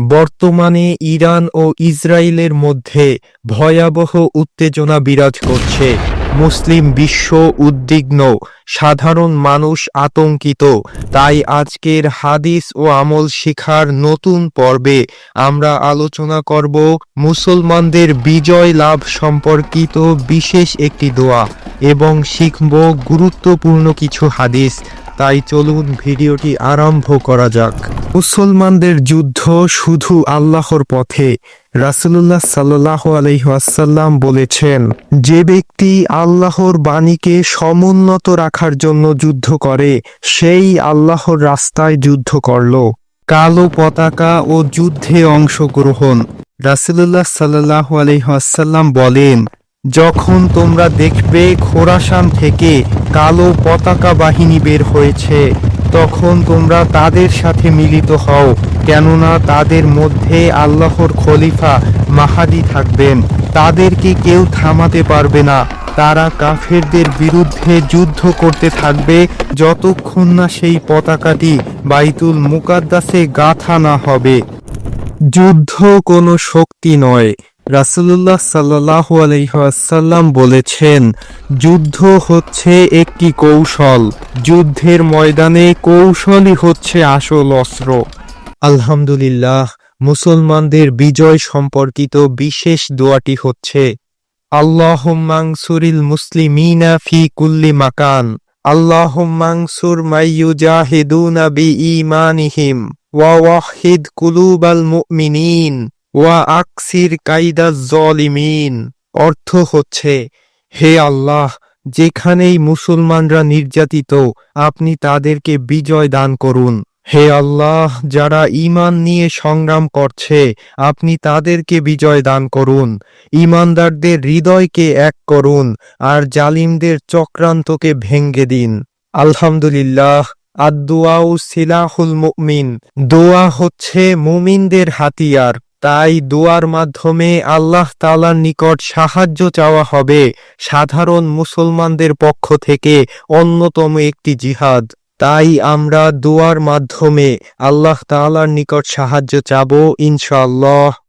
বর্তমানে ইরান ও ইসরায়েলের মধ্যে ভয়াবহ উত্তেজনা বিরাজ করছে। মুসলিম বিশ্ব উদ্বিগ্ন, সাধারণ মানুষ আতঙ্কিত। তাই আজকের হাদিস ও আমল শিখার নতুন পর্বে আমরা আলোচনা করব মুসলমানদের বিজয় লাভ সম্পর্কিত বিশেষ একটি দোয়া এবং শিখব গুরুত্বপূর্ণ কিছু হাদিস। তাই চলুন ভিডিওটি আরম্ভ করা যাক। মুসলমানদের যুদ্ধ শুধু আল্লাহর পথে। রাসূলুল্লাহ সাল্লাল্লাহু আলাইহি ওয়াসাল্লাম বলেছেন, যে ব্যক্তি আল্লাহর বাণীকে সমুন্নত রাখার জন্য যুদ্ধ করে সেই আল্লাহর রাস্তায় যুদ্ধ করল। কালো পতাকা ও যুদ্ধে অংশগ্রহণ। রাসূলুল্লাহ সাল্লাল্লাহু আলাইহি ওয়াসাল্লাম বলেন, যখন তোমরা দেখবে খোরাসান থেকে কালো পতাকা বাহিনী বের হয়েছে, তখন তোমরা তাদের সাথে মিলিত হও, কেননা তাদের মধ্যে আল্লাহর খলিফা মাহাদি থাকবেন। তাদেরকে কেউ থামাতে পারবে না। তারা কাফেরদের বিরুদ্ধে যুদ্ধ করতে থাকবে যতক্ষণ না সেই পতাকাটি বাইতুল মুকাদ্দাসে গাঁথা না হবে। যুদ্ধ কোনো শক্তি নয়। রাসূলুল্লাহ সাল্লাল্লাহু আলাইহি ওয়াসাল্লাম বলেছেন, যুদ্ধ হচ্ছে একটি কৌশল। যুদ্ধের ময়দানে কৌশলই হচ্ছে আসল অস্ত্র। আলহামদুলিল্লাহ, মুসলমানদের বিজয় সম্পর্কিত বিশেষ দোয়াটি হচ্ছে, আল্লাহুম্মা আনসুরিল মুসলিমিনা ফি কুল্লি মাকান, আল্লাহুম্মা আনসুর মাইয়ুজাহিদুনা বিঈমানিহিম ওয়া ওয়াহিদ কুলুবাল মুমিনিন ওয়া আকসির কাইদাজ জালিমিন। অর্থ হচ্ছে, হে আল্লাহ, যেখানেই মুসলমানরা নির্যাতিত আপনি তাদেরকে বিজয় দান করুন। হে আল্লাহ, যারা ঈমান নিয়ে সংগ্রাম করছে আপনি তাদেরকে বিজয় দান করুন। ঈমানদারদের হৃদয়কে এক করুন আর জালিমদের চক্রান্তকে ভেঙ্গে দিন। আলহামদুলিল্লাহ। আদ-দুআউ সিলাহুল মুমিন। দোয়া হচ্ছে মুমিনদের হাতিয়ার। তাই দোয়ার মাধ্যমে আল্লাহ তাআলার নিকট সাহায্য চাওয়া হবে সাধারণ মুসলমানদের পক্ষ থেকে অন্যতম একটি জিহাদ। তাই আমরা দোয়ার মাধ্যমে আল্লাহ তাআলার নিকট সাহায্য চাবো ইনশাআল্লাহ।